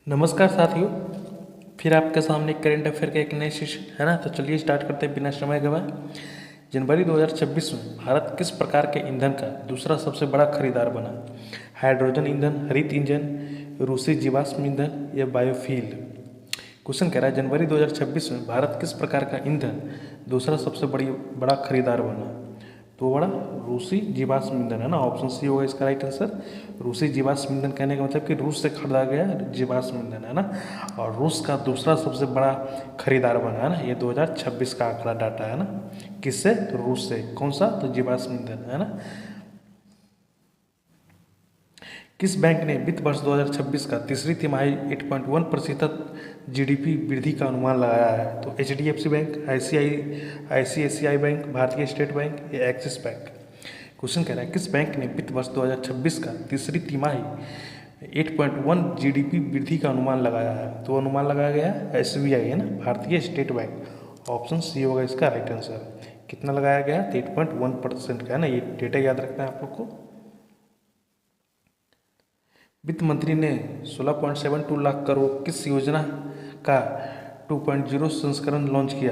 नमस्कार साथियों। फिर आपके सामने करंट अफेयर का एक नए सेशन है ना। तो चलिए स्टार्ट करते हैं बिना समय गवाए। जनवरी 2026 में भारत किस प्रकार के ईंधन का दूसरा सबसे बड़ा खरीदार बना? हाइड्रोजन ईंधन, हरित ईंधन, रूसी जीवाश्म ईंधन या बायोफ्यूल? क्वेश्चन कह रहा है जनवरी 2026 में भारत किस प्रकार का ईंधन दूसरा सबसे बड़ा खरीदार बना? तो बड़ा रूसी जीवाश्म ईंधन है ना। ऑप्शन सी होगा इसका राइट आंसर। रूसी जीवाश्म ईंधन कहने का मतलब कि रूस से खरीदा गया जीवाश्म ईंधन है ना। और रूस का दूसरा सबसे बड़ा खरीदार बना है ना। ये 2026 का आंकड़ा डाटा है ना। किससे? तो रूस से। कौन सा? तो जीवाश्म ईंधन है ना। किस बैंक ने वित्त वर्ष 2026 का तीसरी तिमाही 8.1% जीडीपी वृद्धि का अनुमान लगाया है? तो एचडीएफसी बैंक, आईसीआईसीआई बैंक, भारतीय स्टेट बैंक या एक्सिस बैंक? क्वेश्चन कह रहा है किस बैंक ने वित्त वर्ष 2026 का तीसरी तिमाही 8.1 जीडीपी वृद्धि का अनुमान लगाया है? तो अनुमान लगाया गया है एसबीआई है ना, भारतीय स्टेट बैंक। ऑप्शन सी होगा इसका राइट आंसर। कितना लगाया गया है? 8.1% का है ना। ये डेटा याद रखना है आप लोग को। वित्त मंत्री ने 16.72 लाख करोड़ किस योजना का 2.0 संस्करण लॉन्च किया?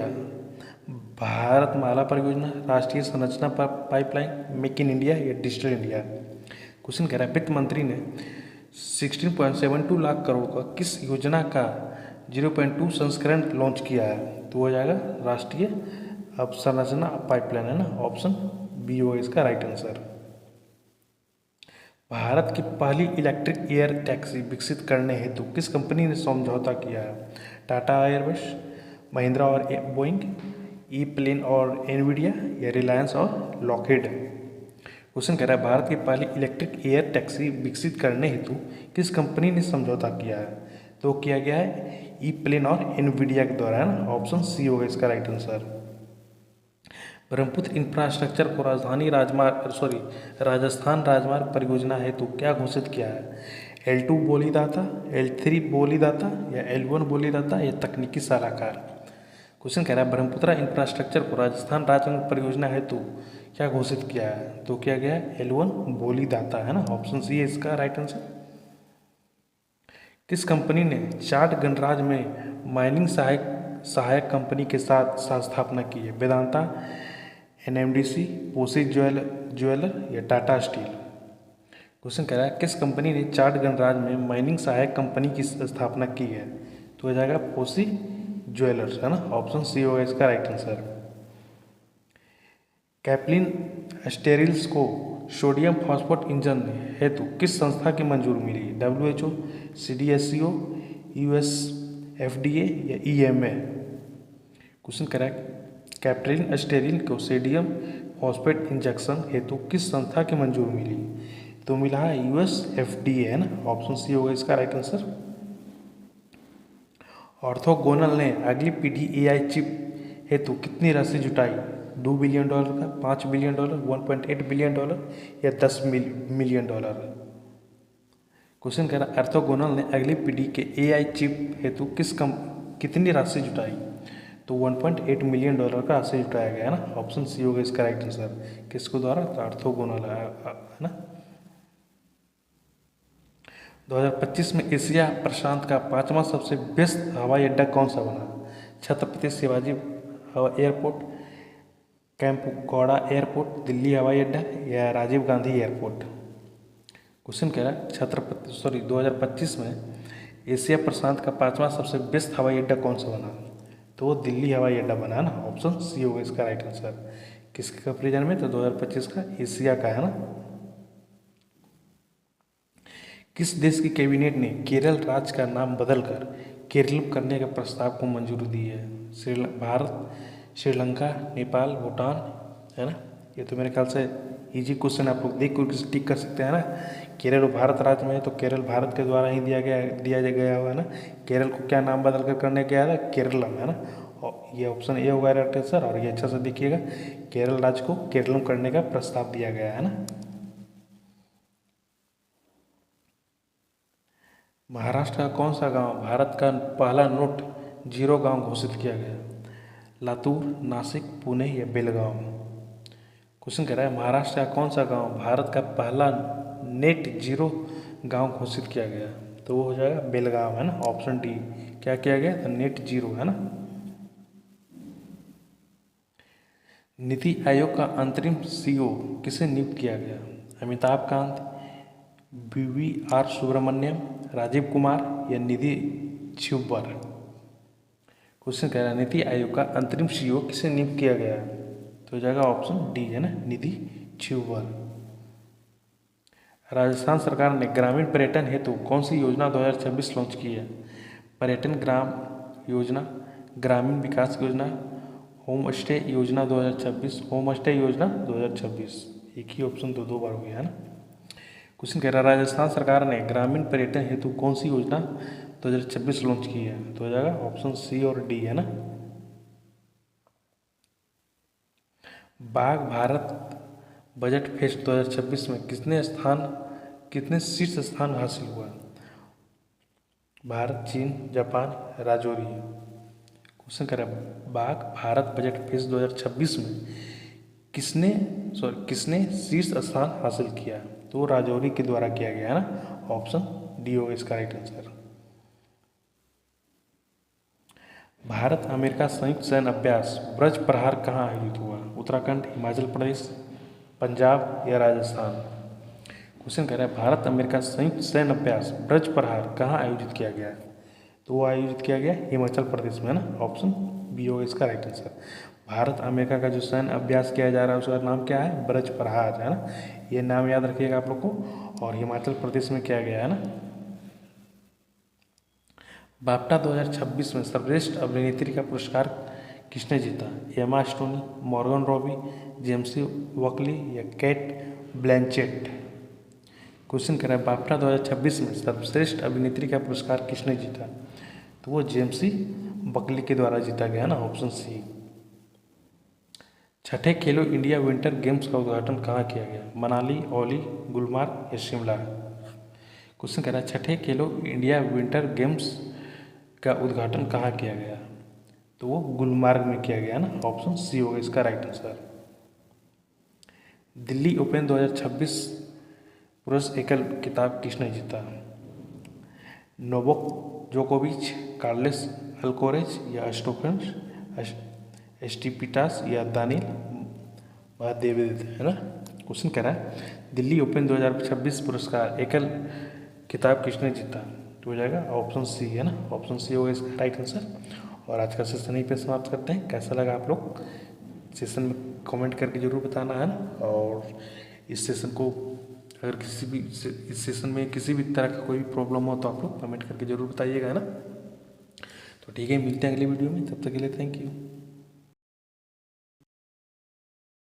भारतमाला परियोजना, राष्ट्रीय संरचना पाइपलाइन, मेक इन इंडिया या डिजिटल इंडिया? क्वेश्चन कह रहा है वित्त मंत्री ने 16.72 लाख करोड़ का किस योजना का 0.2 संस्करण लॉन्च किया है? तो हो जाएगा राष्ट्रीय अवसंरचना पाइपलाइन है ना। ऑप्शन बी होगा इसका राइट आंसर। भारत की पहली इलेक्ट्रिक एयर टैक्सी विकसित करने हेतु किस कंपनी ने समझौता किया है? टाटा एयरबस, महिंद्रा और बोइंग, ई प्लेन और एनवीडिया या रिलायंस और लॉकहीड? क्वेश्चन कह रहा है भारत की पहली इलेक्ट्रिक एयर टैक्सी विकसित करने हेतु किस कंपनी ने समझौता किया है? तो किया गया है ई प्लेन और एनवीडिया के द्वारा है ना। ऑप्शन सी होगा इसका राइट आंसर। ब्रह्मपुत्र इंफ्रास्ट्रक्चर को राजस्थान राजमार्ग परियोजना हेतु क्या घोषित किया है? L2 बोलीदाता, L3 बोलीदाता या L1 बोलीदाता या तकनीकी सलाहकार? क्वेश्चन कह रहा है ब्रह्मपुत्र इंफ्रास्ट्रक्चर को राजस्थान राजमार्ग परियोजना हेतु क्या घोषित किया है? तो किया गया है L1 बोलीदाता है ना। ऑप्शन सी है इसका राइट आंसर। किस कंपनी ने चार्ट गणराज्य में माइनिंग सहायक कंपनी के साथ स्थापना की है? वेदांता, एनएमडीसी, पोसी ज्वेलर या टाटा स्टील? क्वेश्चन कह रहा है किस कंपनी ने चार्ट गणराज्य में माइनिंग सहायक कंपनी की स्थापना की है? तो हो जाएगा पोसी ज्वेलर्स है ना। ऑप्शन सी होगा इसका राइट आंसर। कैप्लिन स्टेरिल्स को सोडियम फॉस्फेट इंजन हेतु किस संस्था की मंजूरी मिली? WHO, CDSCO, USFDA या EMA? क्वेश्चन कह रहा है कैप्लिन स्टेरिल को सोडियम फॉस्फेट इंजेक्शन हेतु किस संस्था की मंजूरी मिली? तो मिला है USFDA है ना। ऑप्शन सी होगा इसका राइट आंसर। ऑर्थोगोनल ने अगली पीढ़ी AI चिप हेतु कितनी राशि जुटाई? $2 बिलियन का, $5 बिलियन, $1.8 बिलियन या $10 मिलियन? क्वेश्चन कह रहा है ऑर्थोगोनल ने अगली पीढ़ी के AI चिप हेतु कितनी राशि जुटाई? तो $1.8 मिलियन का राशि जुटाया गया है ना। ऑप्शन सी होगा इसका राइट आंसर। किसको द्वारा? ऑर्थोगोनल है ना। 2025 में एशिया प्रशांत का 5वां सबसे व्यस्त हवाई अड्डा कौन सा बना? छत्रपति शिवाजी एयरपोर्ट, कैंपगौड़ा एयरपोर्ट, दिल्ली हवाई अड्डा या राजीव गांधी एयरपोर्ट? क्वेश्चन कह रहा है 2025 में एशिया प्रशांत का 5वां सबसे व्यस्त हवाई अड्डा कौन सा बना? तो वो दिल्ली हवाई अड्डा बना है ना। ऑप्शन सी होगा इसका राइट आंसर। किसके कंपेरिजन में? तो 2025 का एशिया का है ना। किस देश की कैबिनेट ने केरल राज्य का नाम बदलकर केरलम करने के प्रस्ताव को मंजूरी दी है? भारत, श्रीलंका, नेपाल, भूटान है ना। ये तो मेरे ख्याल से इजी क्वेश्चन आप लोग देख कर टिक कर सकते हैं ना। केरल भारत राज्य में है तो केरल भारत के द्वारा ही दिया गया हुआ है ना। केरल को क्या नाम बदल कर करने गया था? केरलम है ना। और ये ऑप्शन ए होगा राइट आंसर। और ये अच्छा से देखिएगा, केरल राज्य को केरलम करने का प्रस्ताव दिया गया है ना। महाराष्ट्र का कौन सा गांव भारत का पहला नोट जीरो गांव घोषित किया गया? लातूर, नासिक, पुणे या बेलगांव? क्वेश्चन कह रहा है महाराष्ट्र का कौन सा गांव भारत का पहला नेट जीरो गांव घोषित किया गया? तो वो हो जाएगा बेलगाम, है ना, ऑप्शन डी। क्या किया गया था, नेट जीरो, है ना। नीति आयोग का अंतरिम सीईओ किसे नियुक्त किया गया, अमिताभ कांत, BVR सुब्रमण्यम, राजीव कुमार या निधि छिब्बर। क्वेश्चन कह रहा है नीति आयोग का अंतरिम सीईओ किसे नियुक्त किया गया, तो हो जाएगा ऑप्शन डी, है ना, निधि छिब्बर। राजस्थान सरकार ने ग्रामीण पर्यटन हेतु कौन सी योजना 2026 लॉन्च की है, पर्यटन ग्राम योजना, ग्रामीण विकास योजना, होम स्टे योजना 2026, होम स्टे योजना 2026। एक ही ऑप्शन दो बार हो गया, है ना। क्वेश्चन कह रहा है राजस्थान सरकार ने ग्रामीण पर्यटन हेतु कौन सी योजना 2026 लॉन्च की है, तो हो जाएगा ऑप्शन सी और डी, है ना। बाघ भारत बजट फेस्ट 2026 में कितने शीर्ष स्थान हासिल हुआ, भारत, चीन, जापान, राजौरी। क्वेश्चन कर रहा है बाघ भारत बजट फेस्ट 2026 में किसने शीर्ष स्थान हासिल किया, तो राजौरी के द्वारा किया गया, है ना, ऑप्शन डी होगा इसका राइट आंसर। भारत अमेरिका संयुक्त सैन्य अभ्यास ब्रज प्रहार कहाँ आयोजित हुआ, उत्तराखंड, हिमाचल प्रदेश, पंजाब या राजस्थान। क्वेश्चन कह रहा है भारत अमेरिका संयुक्त सैन्य अभ्यास ब्रज प्रहार कहाँ आयोजित किया गया, तो वो आयोजित किया गया हिमाचल प्रदेश में, है ना, ऑप्शन बी होगा इसका राइट आंसर। भारत अमेरिका का जो सैन्य अभ्यास किया जा रहा है उसका नाम क्या है, ब्रज प्रहार, है ना, ये नाम याद रखिएगा आप लोग को। और हिमाचल प्रदेश में किया गया, है ना। बाफ्टा 2026 में सर्वश्रेष्ठ अभिनेत्री का पुरस्कार किसने जीता, एमा स्टोनी, मॉर्गन रॉबी, जेम्सी वकली या केट ब्लैंचेट। क्वेश्चन कह रहा है बाफ्टा 2026 में सर्वश्रेष्ठ अभिनेत्री का पुरस्कार किसने जीता, तो वो जेम्सी बकली के द्वारा जीता गया, ना, ऑप्शन सी। छठे खेलो इंडिया विंटर गेम्स का उद्घाटन कहाँ किया गया, मनाली, औली, गुलमार्ग या शिमला। क्वेश्चन कह रहा है छठे खेलो इंडिया विंटर गेम्स का उद्घाटन कहाँ किया गया, तो वो गुलमार्ग में किया गया, ना, ऑप्शन सी होगा इसका राइट आंसर। दिल्ली ओपन 2026 पुरुष एकल खिताब किसने जीता, नोवाक जोकोविच, कार्लोस अल्कोरेज या स्टेफानोस एस्टिपिटास या दानिल मेदवेदेव, है ना। क्वेश्चन कह रहा है दिल्ली ओपन 2026 पुरस्कार एकल खिताब किसने जीता, तो हो जाएगा ऑप्शन सी, है ना, ऑप्शन सी होगा इसका राइट आंसर। और आज का सेशन यहीं पे समाप्त करते हैं। कैसा लगा आप लोग सेशन में कमेंट करके ज़रूर बताना, है ना। और इस सेशन को अगर इस सेशन में किसी भी तरह का कोई भी प्रॉब्लम हो तो आप लोग कमेंट करके ज़रूर बताइएगा, है ना। तो ठीक है, मिलते हैं अगली वीडियो में, तब तक के लिए थैंक यू।